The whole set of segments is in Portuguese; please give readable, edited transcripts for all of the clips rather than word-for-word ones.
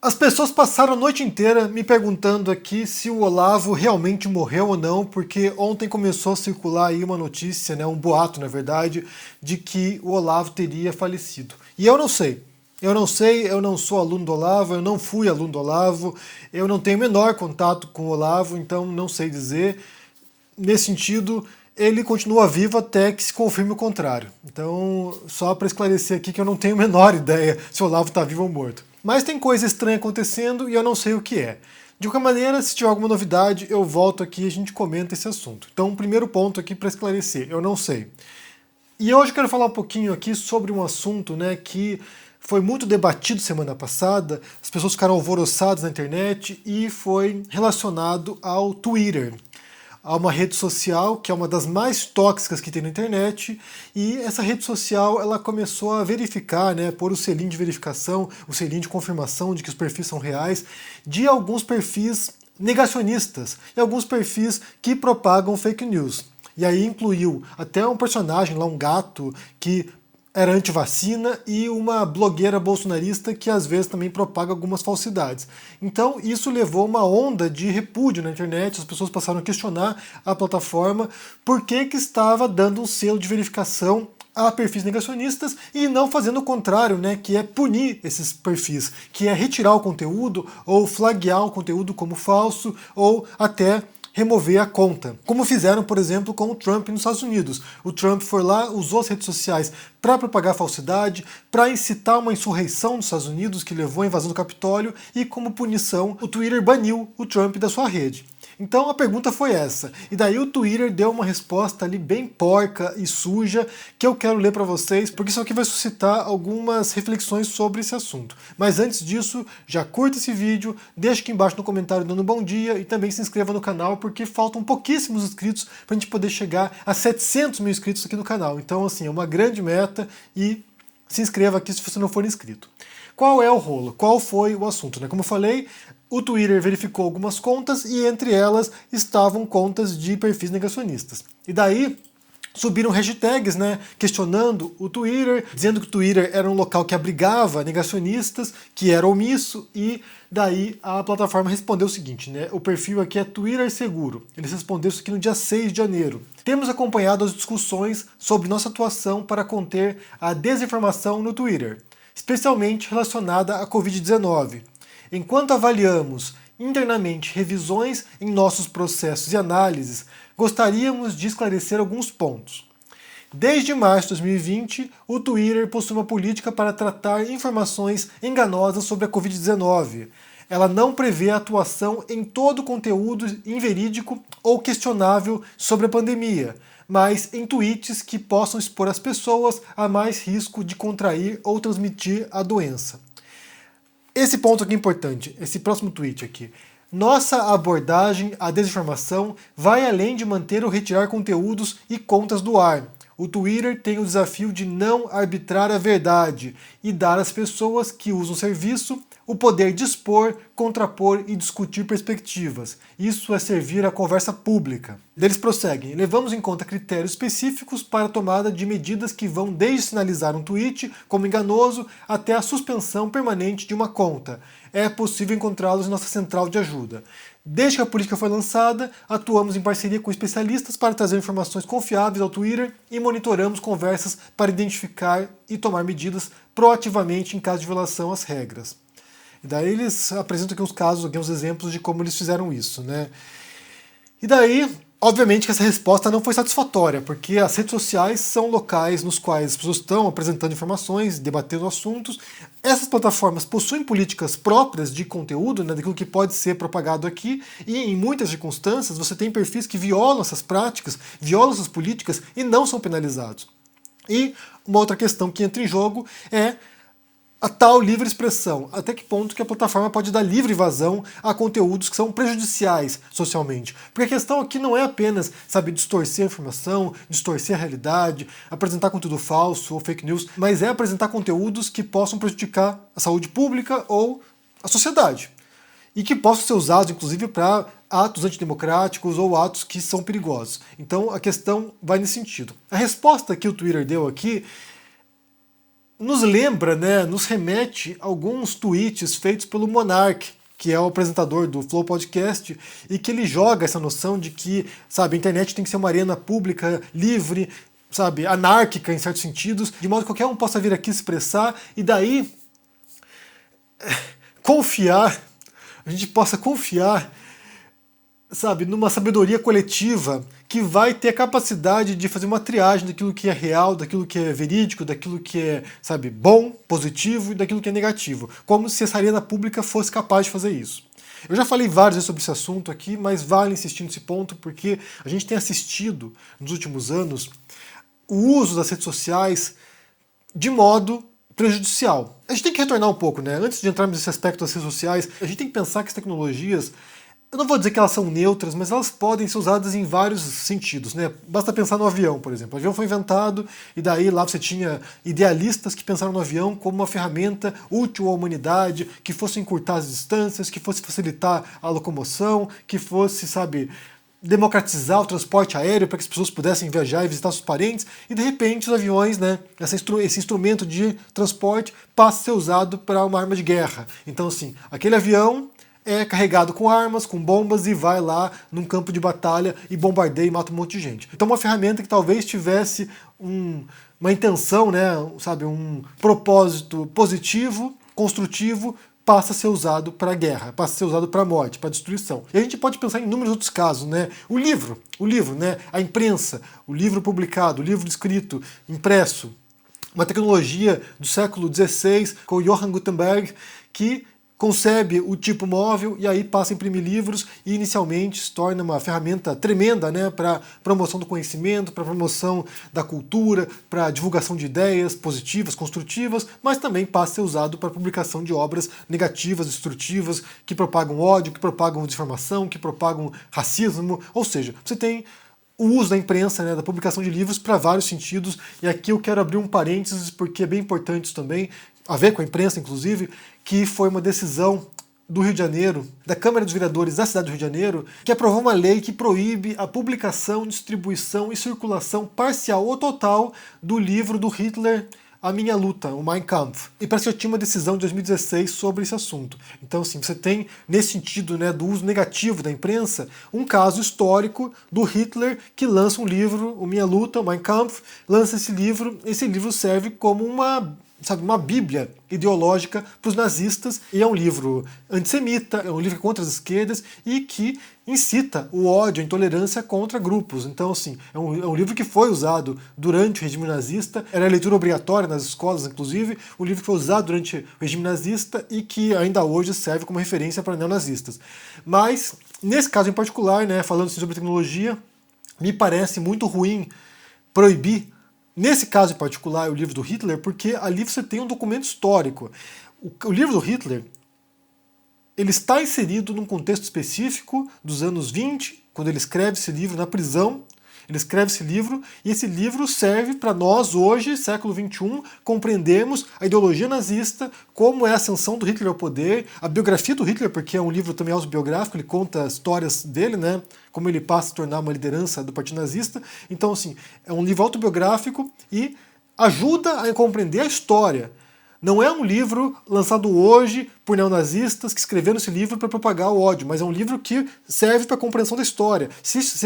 As pessoas passaram a noite inteira me perguntando aqui se o Olavo realmente morreu ou não, porque ontem começou a circular aí uma notícia, né, um boato na verdade, de que o Olavo teria falecido. E eu não sei. Eu não sei, eu não sou aluno do Olavo, eu não fui aluno do Olavo, eu não tenho o menor contato com o Olavo, então não sei dizer. Nesse sentido, ele continua vivo até que se confirme o contrário. Então, só para esclarecer aqui que eu não tenho a menor ideia se o Olavo está vivo ou morto. Mas tem coisa estranha acontecendo e eu não sei o que é. De qualquer maneira, se tiver alguma novidade, eu volto aqui e a gente comenta esse assunto. Então, primeiro ponto aqui para esclarecer, eu não sei. E hoje eu quero falar um pouquinho aqui sobre um assunto, né, que foi muito debatido semana passada, as pessoas ficaram alvoroçadas na internet e foi relacionado ao Twitter. Há uma rede social que é uma das mais tóxicas que tem na internet, e essa rede social ela começou a verificar, né, pôr o selinho de verificação, o selinho de confirmação de que os perfis são reais, de alguns perfis negacionistas e alguns perfis que propagam fake news. E aí incluiu até um personagem lá, um gato, que era anti-vacina, e uma blogueira bolsonarista que às vezes também propaga algumas falsidades. Então isso levou uma onda de repúdio na internet, as pessoas passaram a questionar a plataforma por que estava dando um selo de verificação a perfis negacionistas e não fazendo o contrário, né, que é punir esses perfis, que é retirar o conteúdo ou flaguear o conteúdo como falso ou até remover a conta. Como fizeram, por exemplo, com o Trump nos Estados Unidos. O Trump foi lá, usou as redes sociais para propagar falsidade, para incitar uma insurreição nos Estados Unidos que levou à invasão do Capitólio, e como punição, o Twitter baniu o Trump da sua rede. Então a pergunta foi essa. E daí o Twitter deu uma resposta ali bem porca e suja, que eu quero ler para vocês, porque isso aqui vai suscitar algumas reflexões sobre esse assunto. Mas antes disso, já curta esse vídeo, deixa aqui embaixo no comentário dando um bom dia e também se inscreva no canal, porque faltam pouquíssimos inscritos para a gente poder chegar a 700 mil inscritos aqui no canal. Então assim, é uma grande meta, e se inscreva aqui se você não for inscrito. Qual é o rolo? Qual foi o assunto, né? Como eu falei, o Twitter verificou algumas contas e entre elas estavam contas de perfis negacionistas. E daí subiram hashtags, né, questionando o Twitter, dizendo que o Twitter era um local que abrigava negacionistas, que era omisso, e daí a plataforma respondeu o seguinte, né, o perfil aqui é Twitter Seguro. Eles responderam isso aqui no dia 6 de janeiro. Temos acompanhado as discussões sobre nossa atuação para conter a desinformação no Twitter, especialmente relacionada à Covid-19. Enquanto avaliamos internamente revisões em nossos processos e análises, gostaríamos de esclarecer alguns pontos. Desde março de 2020, o Twitter possui uma política para tratar informações enganosas sobre a Covid-19. Ela não prevê a atuação em todo conteúdo inverídico ou questionável sobre a pandemia, mas em tweets que possam expor as pessoas a mais risco de contrair ou transmitir a doença. Esse ponto aqui é importante, esse próximo tweet aqui. Nossa abordagem à desinformação vai além de manter ou retirar conteúdos e contas do ar. O Twitter tem o desafio de não arbitrar a verdade e dar às pessoas que usam o serviço o poder de expor, contrapor e discutir perspectivas. Isso é servir à conversa pública. Eles prosseguem: levamos em conta critérios específicos para a tomada de medidas que vão desde sinalizar um tweet como enganoso até a suspensão permanente de uma conta. É possível encontrá-los em nossa central de ajuda. Desde que a política foi lançada, atuamos em parceria com especialistas para trazer informações confiáveis ao Twitter e monitoramos conversas para identificar e tomar medidas proativamente em caso de violação às regras. E daí eles apresentam aqui uns casos, aqui uns exemplos de como eles fizeram isso, né? E daí, obviamente que essa resposta não foi satisfatória, porque as redes sociais são locais nos quais as pessoas estão apresentando informações, debatendo assuntos. Essas plataformas possuem políticas próprias de conteúdo, né, daquilo que pode ser propagado aqui, e em muitas circunstâncias você tem perfis que violam essas práticas, violam essas políticas e não são penalizados. E uma outra questão que entra em jogo é a tal livre expressão. Até que ponto que a plataforma pode dar livre vazão a conteúdos que são prejudiciais socialmente? Porque a questão aqui não é apenas, sabe, distorcer a informação, distorcer a realidade, apresentar conteúdo falso ou fake news, mas é apresentar conteúdos que possam prejudicar a saúde pública ou a sociedade. E que possam ser usados, inclusive, para atos antidemocráticos ou atos que são perigosos. Então a questão vai nesse sentido. A resposta que o Twitter deu aqui nos lembra, né, nos remete a alguns tweets feitos pelo Monark, que é o apresentador do Flow Podcast, e que ele joga essa noção de que, sabe, a internet tem que ser uma arena pública, livre, sabe, anárquica em certos sentidos, de modo que qualquer um possa vir aqui se expressar, e daí confiar, a gente possa confiar, sabe, numa sabedoria coletiva que vai ter a capacidade de fazer uma triagem daquilo que é real, daquilo que é verídico, daquilo que é, sabe, bom, positivo e daquilo que é negativo. Como se essa arena pública fosse capaz de fazer isso. Eu já falei várias vezes sobre esse assunto aqui, mas vale insistir nesse ponto porque a gente tem assistido nos últimos anos o uso das redes sociais de modo prejudicial. A gente tem que retornar um pouco, né? Antes de entrarmos nesse aspecto das redes sociais, a gente tem que pensar que as tecnologias, eu não vou dizer que elas são neutras, mas elas podem ser usadas em vários sentidos, né? Basta pensar no avião, por exemplo. O avião foi inventado e daí lá você tinha idealistas que pensaram no avião como uma ferramenta útil à humanidade, que fosse encurtar as distâncias, que fosse facilitar a locomoção, que fosse, sabe, democratizar o transporte aéreo para que as pessoas pudessem viajar e visitar seus parentes, e de repente os aviões, né, esse instrumento de transporte passa a ser usado para uma arma de guerra. Então, assim, aquele avião é carregado com armas, com bombas e vai lá num campo de batalha e bombardeia e mata um monte de gente. Então uma ferramenta que talvez tivesse uma intenção, né, sabe, um propósito positivo, construtivo, passa a ser usado para a guerra, passa a ser usado para a morte, para a destruição. E a gente pode pensar em inúmeros outros casos, né? O livro, né, a imprensa, o livro publicado, o livro escrito, impresso, uma tecnologia do século XVI com Johann Gutenberg que concebe o tipo móvel e aí passa a imprimir livros e inicialmente se torna uma ferramenta tremenda, né, para promoção do conhecimento, para promoção da cultura, para divulgação de ideias positivas, construtivas, mas também passa a ser usado para publicação de obras negativas, destrutivas, que propagam ódio, que propagam desinformação, que propagam racismo, ou seja, você tem o uso da imprensa, né, da publicação de livros para vários sentidos, e aqui eu quero abrir um parênteses porque é bem importante isso também, a ver com a imprensa inclusive, que foi uma decisão do Rio de Janeiro, da Câmara dos Vereadores da cidade do Rio de Janeiro, que aprovou uma lei que proíbe a publicação, distribuição e circulação parcial ou total do livro do Hitler, A Minha Luta, o Mein Kampf. E parece que já tinha uma decisão de 2016 sobre esse assunto. Então, assim, você tem, nesse sentido, né, do uso negativo da imprensa, um caso histórico do Hitler que lança um livro, o Minha Luta, o Mein Kampf, lança esse livro serve como uma bíblia ideológica para os nazistas, e é um livro antissemita, é um livro contra as esquerdas e que incita o ódio, a intolerância contra grupos. Então, assim, é um livro que foi usado durante o regime nazista, era leitura obrigatória nas escolas, inclusive, um livro que foi usado durante o regime nazista e que ainda hoje serve como referência para neonazistas. Mas, nesse caso em particular, né, falando assim sobre tecnologia, me parece muito ruim proibir, nesse caso em particular, o livro do Hitler, porque ali você tem um documento histórico. O livro do Hitler, ele está inserido num contexto específico dos anos 20, quando ele escreve esse livro na prisão. Ele escreve esse livro, e esse livro serve para nós hoje, século XXI, compreendermos a ideologia nazista, como é a ascensão do Hitler ao poder, a biografia do Hitler, porque é um livro também autobiográfico, ele conta histórias dele, né, como ele passa a tornar uma liderança do Partido Nazista. Então, assim, é um livro autobiográfico e ajuda a compreender a história. Não é um livro lançado hoje por neonazistas que escreveram esse livro para propagar o ódio, mas é um livro que serve para a compreensão da história.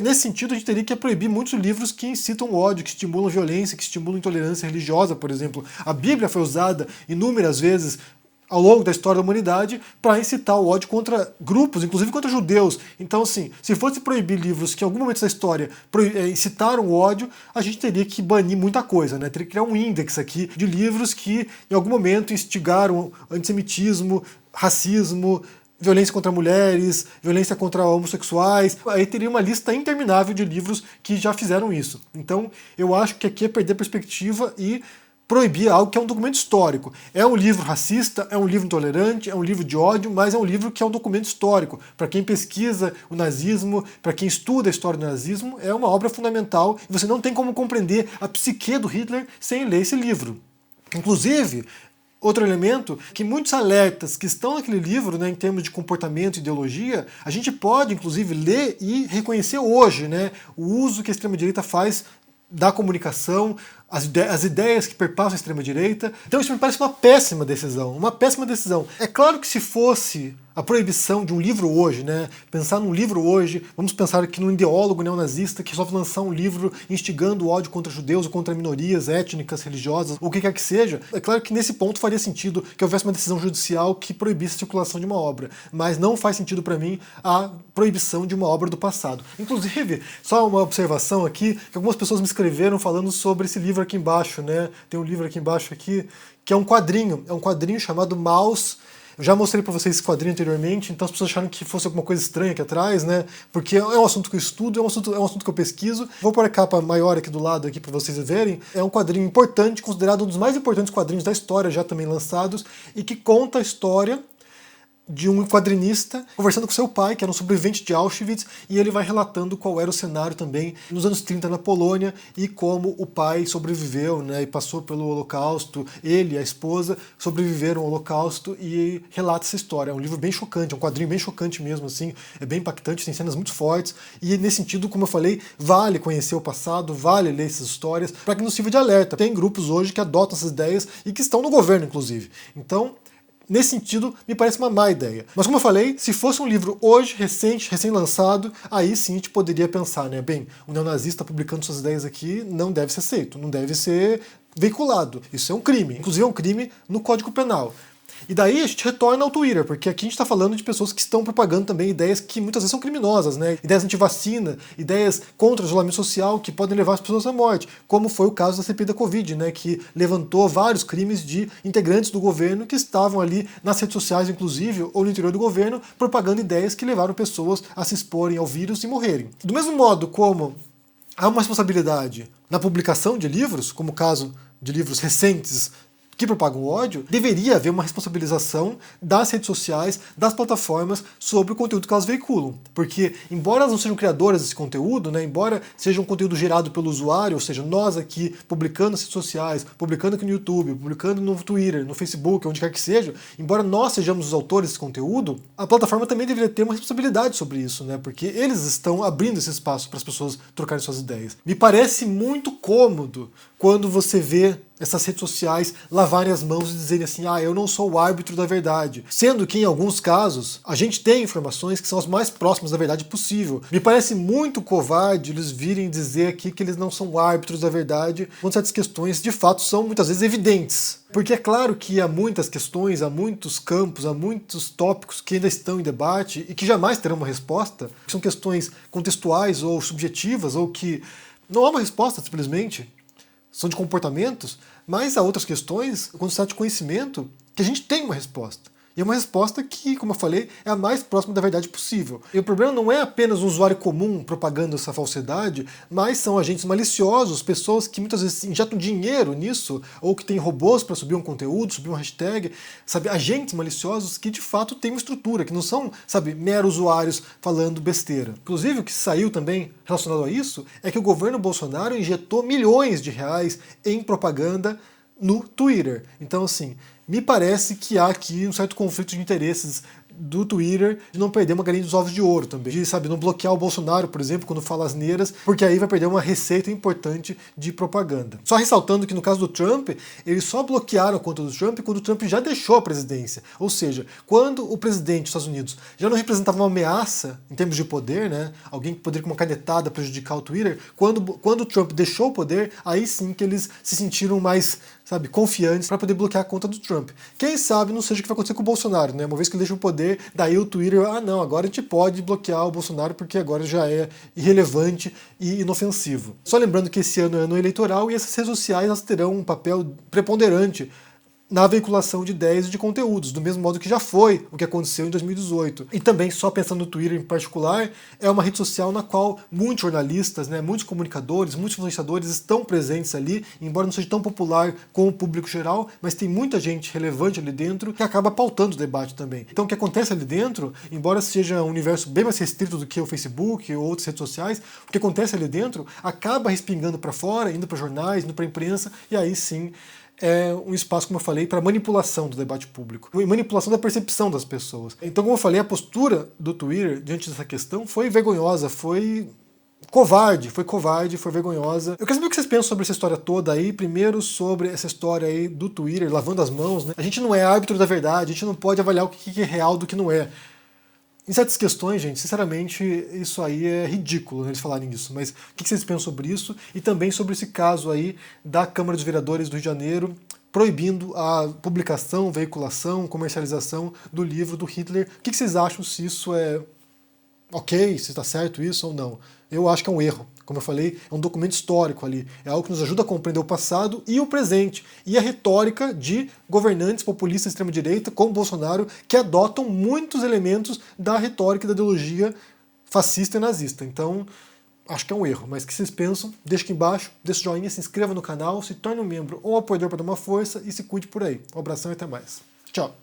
Nesse sentido, a gente teria que proibir muitos livros que incitam ódio, que estimulam violência, que estimulam intolerância religiosa, por exemplo. A Bíblia foi usada inúmeras vezes ao longo da história da humanidade para incitar o ódio contra grupos, inclusive contra judeus. Então, assim, se fosse proibir livros que em algum momento da história incitaram o ódio, a gente teria que banir muita coisa, né? Teria que criar um índice aqui de livros que em algum momento instigaram antissemitismo, racismo, violência contra mulheres, violência contra homossexuais. Aí teria uma lista interminável de livros que já fizeram isso. Então, eu acho que aqui é perder perspectiva e proibir algo que é um documento histórico. É um livro racista, é um livro intolerante, é um livro de ódio, mas é um livro que é um documento histórico. Para quem pesquisa o nazismo, para quem estuda a história do nazismo, é uma obra fundamental e você não tem como compreender a psique do Hitler sem ler esse livro. Inclusive, outro elemento, que muitos alertas que estão naquele livro, né, em termos de comportamento e ideologia, a gente pode, inclusive, ler e reconhecer hoje, né, o uso que a extrema-direita faz da comunicação, as ideias que perpassam a extrema-direita. Então isso me parece uma péssima decisão, uma péssima decisão. É claro que se fosse a proibição de um livro hoje, né? Pensar num livro hoje, vamos pensar aqui num ideólogo neonazista que resolve lançar um livro instigando o ódio contra judeus ou contra minorias étnicas, religiosas, ou o que quer que seja. É claro que nesse ponto faria sentido que houvesse uma decisão judicial que proibisse a circulação de uma obra, mas não faz sentido para mim a proibição de uma obra do passado. Inclusive, só uma observação aqui, que algumas pessoas me escreveram falando sobre esse livro aqui embaixo, né? Tem um livro aqui embaixo aqui, que é um quadrinho chamado Maus. Eu já mostrei para vocês esse quadrinho anteriormente, então as pessoas acharam que fosse alguma coisa estranha aqui atrás, né? Porque é um assunto que eu estudo, é um assunto que eu pesquiso. Vou pôr a capa maior aqui do lado aqui para vocês verem. É um quadrinho importante, considerado um dos mais importantes quadrinhos da história, já também lançados, e que conta a história de um quadrinista conversando com seu pai, que era um sobrevivente de Auschwitz, e ele vai relatando qual era o cenário também nos anos 30 na Polônia e como o pai sobreviveu, né, e passou pelo Holocausto, ele e a esposa sobreviveram ao Holocausto, e relata essa história. É um livro bem chocante, é um quadrinho bem chocante mesmo, assim, é bem impactante, tem cenas muito fortes, e nesse sentido, como eu falei, vale conhecer o passado, vale ler essas histórias, para que nos sirva de alerta. Tem grupos hoje que adotam essas ideias e que estão no governo, inclusive. Então, nesse sentido, me parece uma má ideia. Mas como eu falei, se fosse um livro hoje, recente, recém-lançado, aí sim a gente poderia pensar, né? Bem, o neonazista publicando suas ideias aqui não deve ser aceito, não deve ser veiculado. Isso é um crime. Inclusive é um crime no Código Penal. E daí a gente retorna ao Twitter, porque aqui a gente está falando de pessoas que estão propagando também ideias que muitas vezes são criminosas, né? Ideias anti-vacina, ideias contra o isolamento social que podem levar as pessoas à morte, como foi o caso da CPI da Covid, né? Que levantou vários crimes de integrantes do governo que estavam ali nas redes sociais, inclusive, ou no interior do governo, propagando ideias que levaram pessoas a se exporem ao vírus e morrerem. Do mesmo modo como há uma responsabilidade na publicação de livros, como o caso de livros recentes que propagam o ódio, deveria haver uma responsabilização das redes sociais, das plataformas, sobre o conteúdo que elas veiculam. Porque, embora elas não sejam criadoras desse conteúdo, né, embora seja um conteúdo gerado pelo usuário, ou seja, nós aqui publicando nas redes sociais, publicando aqui no YouTube, publicando no Twitter, no Facebook, onde quer que seja, embora nós sejamos os autores desse conteúdo, a plataforma também deveria ter uma responsabilidade sobre isso, né, porque eles estão abrindo esse espaço para as pessoas trocarem suas ideias. Me parece muito cômodo quando você vê essas redes sociais lavarem as mãos e dizerem assim, eu não sou o árbitro da verdade. Sendo que, em alguns casos, a gente tem informações que são as mais próximas da verdade possível. Me parece muito covarde eles virem dizer aqui que eles não são árbitros da verdade, quando certas questões, de fato, são muitas vezes evidentes. Porque é claro que há muitas questões, há muitos campos, há muitos tópicos que ainda estão em debate e que jamais terão uma resposta, que são questões contextuais ou subjetivas, ou que não há uma resposta, simplesmente. São de comportamentos, mas há outras questões, quando se trata de conhecimento, que a gente tem uma resposta. E é uma resposta que, como eu falei, é a mais próxima da verdade possível. E o problema não é apenas um usuário comum propagando essa falsidade, mas são agentes maliciosos, pessoas que muitas vezes injetam dinheiro nisso, ou que têm robôs para subir um conteúdo, subir uma hashtag, sabe? Agentes maliciosos que de fato têm uma estrutura, que não são, sabe, meros usuários falando besteira. Inclusive, o que saiu também relacionado a isso é que o governo Bolsonaro injetou milhões de reais em propaganda no Twitter. Então, assim, me parece que há aqui um certo conflito de interesses do Twitter de não perder uma galinha dos ovos de ouro também. De, sabe, não bloquear o Bolsonaro, por exemplo, quando fala asneiras, porque aí vai perder uma receita importante de propaganda. Só ressaltando que no caso do Trump, eles só bloquearam a conta do Trump quando o Trump já deixou a presidência. Ou seja, quando o presidente dos Estados Unidos já não representava uma ameaça em termos de poder, né, alguém que poderia com uma canetada prejudicar o Twitter, quando o Trump deixou o poder, aí sim que eles se sentiram mais, sabe, confiantes para poder bloquear a conta do Trump. Quem sabe não seja o que vai acontecer com o Bolsonaro, né? Uma vez que ele deixa o poder, daí o Twitter, não, agora a gente pode bloquear o Bolsonaro porque agora já é irrelevante e inofensivo. Só lembrando que esse ano é ano eleitoral e essas redes sociais elas terão um papel preponderante na veiculação de ideias e de conteúdos, do mesmo modo que já foi o que aconteceu em 2018. E também, só pensando no Twitter em particular, é uma rede social na qual muitos jornalistas, né, muitos comunicadores, muitos influenciadores estão presentes ali, embora não seja tão popular com o público geral, mas tem muita gente relevante ali dentro que acaba pautando o debate também. Então o que acontece ali dentro, embora seja um universo bem mais restrito do que o Facebook ou outras redes sociais, o que acontece ali dentro acaba respingando para fora, indo para jornais, indo para a imprensa, e aí sim é um espaço, como eu falei, para manipulação do debate público e manipulação da percepção das pessoas. Então, como eu falei, a postura do Twitter diante dessa questão foi vergonhosa, foi covarde, foi vergonhosa. Eu quero saber o que vocês pensam sobre essa história toda aí. Primeiro sobre essa história aí do Twitter, lavando as mãos, né? A gente não é árbitro da verdade, a gente não pode avaliar o que é real do que não é. Em certas questões, gente, sinceramente, isso aí é ridículo, né, eles falarem isso. Mas o que vocês pensam sobre isso? E também sobre esse caso aí da Câmara dos Vereadores do Rio de Janeiro proibindo a publicação, veiculação, comercialização do livro do Hitler. O que vocês acham, se isso é ok, se está certo isso ou não? Eu acho que é um erro. Como eu falei, é um documento histórico ali. É algo que nos ajuda a compreender o passado e o presente. E a retórica de governantes populistas de extrema-direita, como Bolsonaro, que adotam muitos elementos da retórica e da ideologia fascista e nazista. Então, acho que é um erro. Mas o que vocês pensam? Deixa aqui embaixo, deixa o joinha, se inscreva no canal, se torne um membro ou apoiador para dar uma força e se cuide por aí. Um abração e até mais. Tchau!